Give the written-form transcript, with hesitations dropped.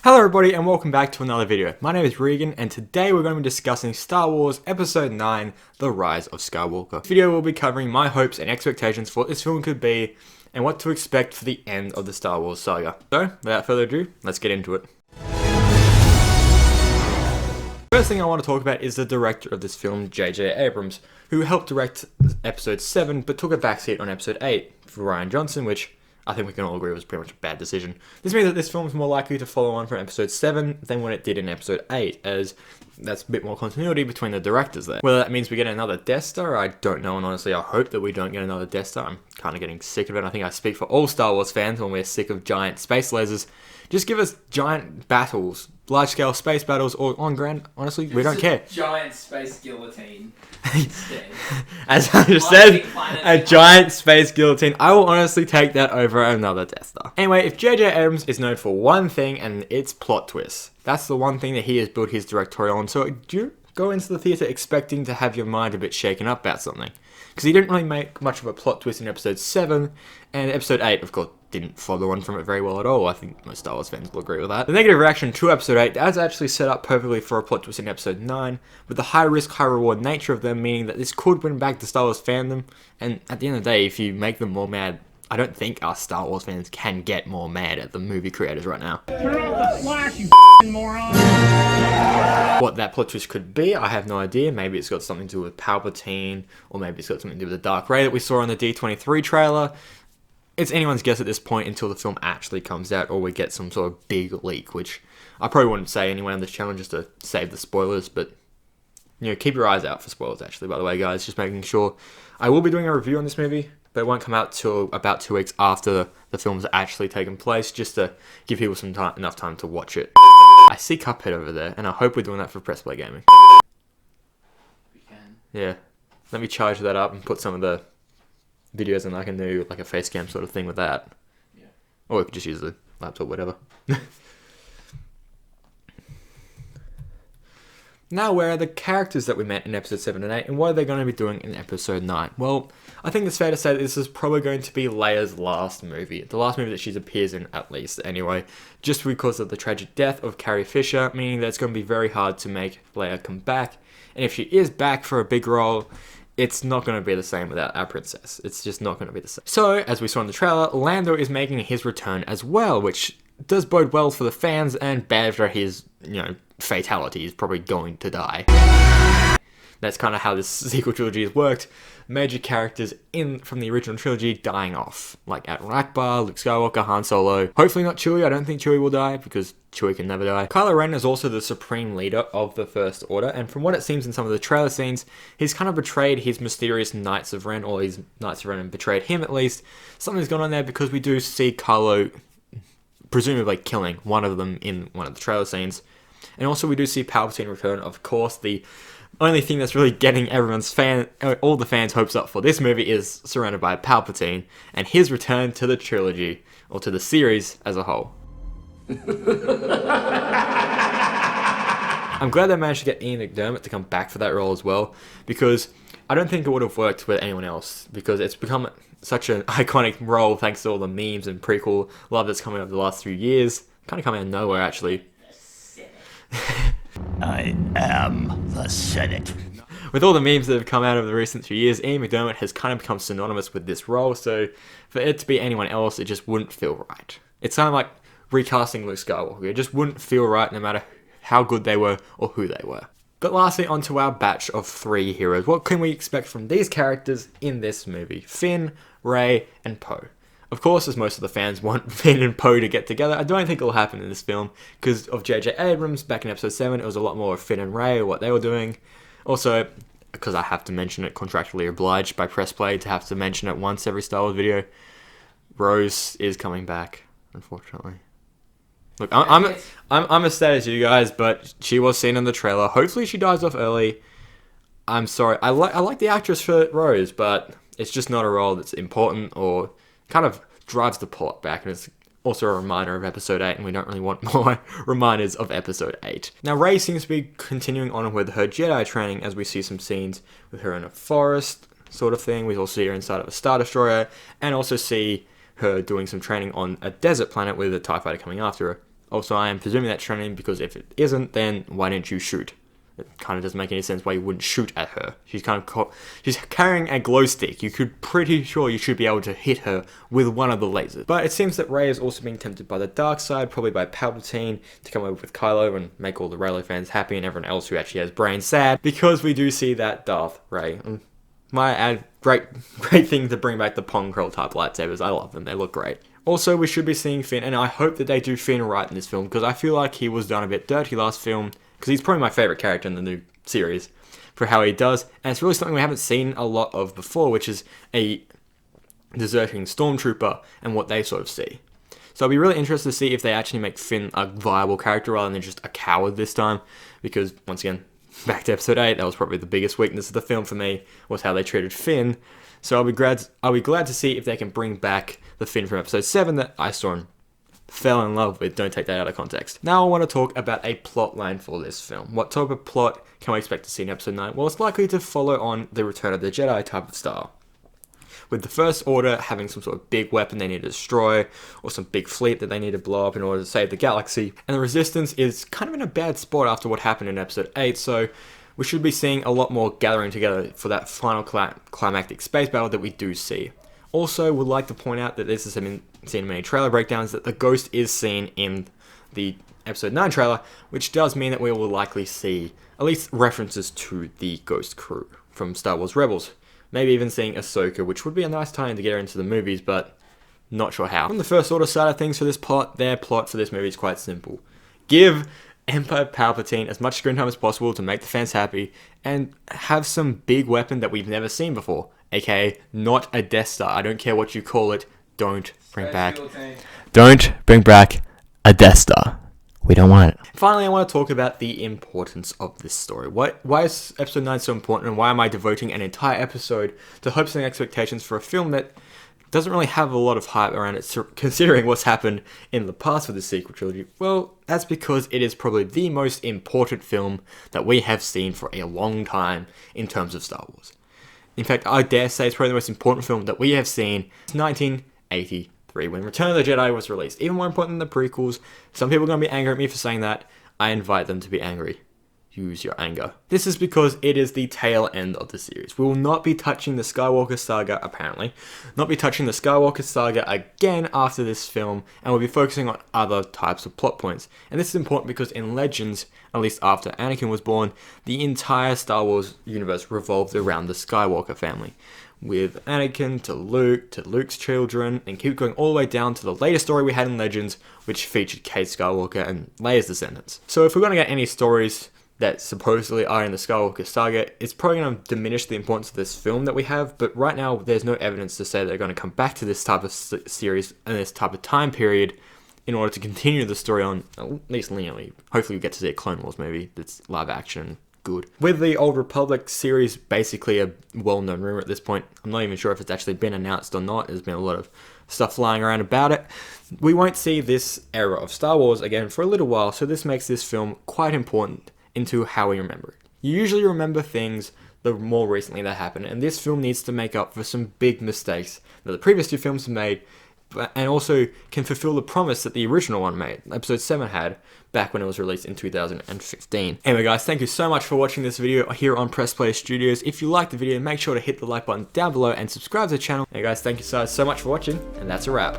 Hello everybody and welcome back to another video. My name is Regan and today we're going to be discussing Star Wars Episode 9, The Rise of Skywalker. This video will be covering my hopes and expectations for what this film could be and what to expect for the end of the Star Wars saga. So, without further ado, let's get into it. First thing I want to talk about is the director of this film, J.J. Abrams, who helped direct Episode 7 but took a backseat on Episode 8 for Rian Johnson, which I think we can all agree was pretty much a bad decision. This means that this film is more likely to follow on from Episode 7 than what it did in Episode 8, as that's a bit more continuity between the directors there. Whether that means we get another Death Star, I don't know, and honestly I hope that we don't get another Death Star. I'm kind of getting sick of it. I think I speak for all Star Wars fans when we're sick of giant space lasers. Just give us giant battles, large-scale space battles, or on ground, honestly, we don't care. Giant space guillotine instead. As I just said, a giant space guillotine. I will honestly take that over another Death Star. Anyway, if J.J. Abrams is known for one thing, and it's plot twists. That's the one thing that he has built his directorial on. So do you go into the theatre expecting to have your mind a bit shaken up about something? Because he didn't really make much of a plot twist in Episode 7, and Episode 8, of course, didn't follow on from it very well at all. I think most Star Wars fans will agree with that. The negative reaction to Episode 8 is actually set up perfectly for a plot twist in Episode 9, with the high risk, high reward nature of them, meaning that this could win back the Star Wars fandom, and at the end of the day, if you make them more mad, I don't think us Star Wars fans can get more mad at the movie creators right now. Turn off the flash, you moron! What that plot twist could be, I have no idea. Maybe it's got something to do with Palpatine, or maybe it's got something to do with the Dark Ray that we saw in the D23 trailer. It's anyone's guess at this point until the film actually comes out, or we get some sort of big leak, which I probably wouldn't say anyway on this channel just to save the spoilers, but you know, keep your eyes out for spoilers actually, by the way guys, just making sure. I will be doing a review on this movie, but it won't come out till about 2 weeks after the film's actually taken place, just to give people some time, enough time to watch it. I see Cuphead over there, and I hope we're doing that for Press Play Gaming. We can. Yeah. Let me charge that up and put some of the videos, and I can do like a face cam sort of thing with that. Yeah. Or we could just use the laptop, whatever. Now, where are the characters that we met in Episode 7 and 8, and what are they going to be doing in Episode 9? Well, I think it's fair to say that this is probably going to be Leia's last movie. The last movie that she appears in, at least, anyway. Just because of the tragic death of Carrie Fisher, meaning that it's going to be very hard to make Leia come back. And if she is back for a big role, it's not going to be the same without our princess. It's just not going to be the same. So, as we saw in the trailer, Lando is making his return as well, which does bode well for the fans and bad for his, fatality. He's probably going to die. That's kind of how this sequel trilogy has worked. Major characters from the original trilogy dying off. Like Admiral Akbar, Luke Skywalker, Han Solo. Hopefully not Chewie. I don't think Chewie will die because Chewie can never die. Kylo Ren is also the supreme leader of the First Order, and from what it seems in some of the trailer scenes, he's kind of betrayed his mysterious Knights of Ren, or his Knights of Ren and betrayed him at least. Something's gone on there because we do see Kylo presumably killing one of them in one of the trailer scenes. And also we do see Palpatine return. Of course, the only thing that's really getting all the fans' hopes up for this movie is surrounded by Palpatine and his return to the trilogy, or to the series as a whole. I'm glad they managed to get Ian McDiarmid to come back for that role as well, because I don't think it would have worked with anyone else, because it's become such an iconic role thanks to all the memes and prequel love that's coming over the last few years. Kind of coming out of nowhere, actually. I am the Senate. With all the memes that have come out over the recent few years, Ian McDiarmid has kind of become synonymous with this role, so for it to be anyone else, it just wouldn't feel right. It's kind of like recasting Luke Skywalker. It just wouldn't feel right no matter how good they were or who they were. But lastly, onto our batch of 3 heroes. What can we expect from these characters in this movie? Finn, Rey, and Poe. Of course, as most of the fans want Finn and Poe to get together, I don't think it'll happen in this film because of J.J. Abrams. Back in Episode 7, it was a lot more of Finn and Rey, what they were doing. Also, because I have to mention it, contractually obliged by Press Play to have to mention it once every Star Wars video, Rose is coming back, unfortunately. Look, I'm as sad as you guys, but she was seen in the trailer. Hopefully she dies off early. I'm sorry. I like the actress for Rose, but it's just not a role that's important or kind of drives the plot back, and it's also a reminder of Episode 8, and we don't really want more reminders of Episode 8. Now, Rey seems to be continuing on with her Jedi training, as we see some scenes with her in a forest sort of thing. We also see her inside of a Star Destroyer, and also see her doing some training on a desert planet with a TIE fighter coming after her. Also, I am presuming that's training because if it isn't, then why didn't you shoot? It kind of doesn't make any sense why you wouldn't shoot at her. She's she's carrying a glow stick. You could pretty sure you should be able to hit her with one of the lasers. But it seems that Rey is also being tempted by the dark side, probably by Palpatine, to come over with Kylo and make all the Reylo fans happy and everyone else who actually has brains sad, because we do see that Darth Rey. Might add great thing to bring back the Pong Curl type lightsabers. I love them. They look great. Also, we should be seeing Finn, and I hope that they do Finn right in this film, because I feel like he was done a bit dirty last film, because he's probably my favourite character in the new series for how he does, and it's really something we haven't seen a lot of before, which is a deserting stormtrooper and what they sort of see. So I'll be really interested to see if they actually make Finn a viable character rather than just a coward this time, because once again, back to episode 8, that was probably the biggest weakness of the film for me, was how they treated Finn. So I'll be glad to see if they can bring back the Finn from episode 7 that I saw and fell in love with. Don't take that out of context. Now I want to talk about a plot line for this film. What type of plot can we expect to see in episode 9? Well, it's likely to follow on the Return of the Jedi type of style, with the First Order having some sort of big weapon they need to destroy, or some big fleet that they need to blow up in order to save the galaxy. And the Resistance is kind of in a bad spot after what happened in episode 8, so we should be seeing a lot more gathering together for that final climactic space battle that we do see. Also, would like to point out that this has been seen in many trailer breakdowns, that the Ghost is seen in the episode 9 trailer, which does mean that we will likely see at least references to the Ghost crew from Star Wars Rebels. Maybe even seeing Ahsoka, which would be a nice tie-in to get her into the movies, but not sure how. On the First Order side of things for this plot, their plot for this movie is quite simple. Give Emperor Palpatine as much screen time as possible to make the fans happy, and have some big weapon that we've never seen before, aka not a Death Star. I don't care what you call it, don't bring back a Death Star. We don't want it. Finally, I want to talk about the importance of this story. Why is episode 9 so important, and why am I devoting an entire episode to hopes and expectations for a film that doesn't really have a lot of hype around it, considering what's happened in the past with the sequel trilogy? Well, that's because it is probably the most important film that we have seen for a long time in terms of Star Wars. In fact, I dare say it's probably the most important film that we have seen since 1983, when Return of the Jedi was released. Even more important than the prequels. Some people are going to be angry at me for saying that. I invite them to be angry. Use your anger. This is because it is the tail end of the series. We will not be touching the Skywalker saga, apparently. Not be touching the Skywalker saga again after this film, and we'll be focusing on other types of plot points. And this is important because in Legends, at least after Anakin was born, the entire Star Wars universe revolved around the Skywalker family, with Anakin to Luke's children, and keep going all the way down to the latest story we had in Legends, which featured Kate Skywalker and Leia's descendants. So if we're going to get any stories that supposedly are in the Skywalker saga, it's probably going to diminish the importance of this film that we have, but right now there's no evidence to say they're going to come back to this type of series and this type of time period in order to continue the story on, at least linearly. Hopefully we get to see a Clone Wars movie that's live action good. With the Old Republic series basically a well-known rumor at this point, I'm not even sure if it's actually been announced or not. There's been a lot of stuff flying around about it. We won't see this era of Star Wars again for a little while, so this makes this film quite important into how we remember it. You usually remember things the more recently that happened, and this film needs to make up for some big mistakes that the previous two films have made, and also can fulfill the promise that the original one made, episode 7 had, back when it was released in 2015. Anyway guys, thank you so much for watching this video here on Press Play Studios. If you liked the video, make sure to hit the like button down below and subscribe to the channel. Hey guys, thank you so much for watching, and that's a wrap.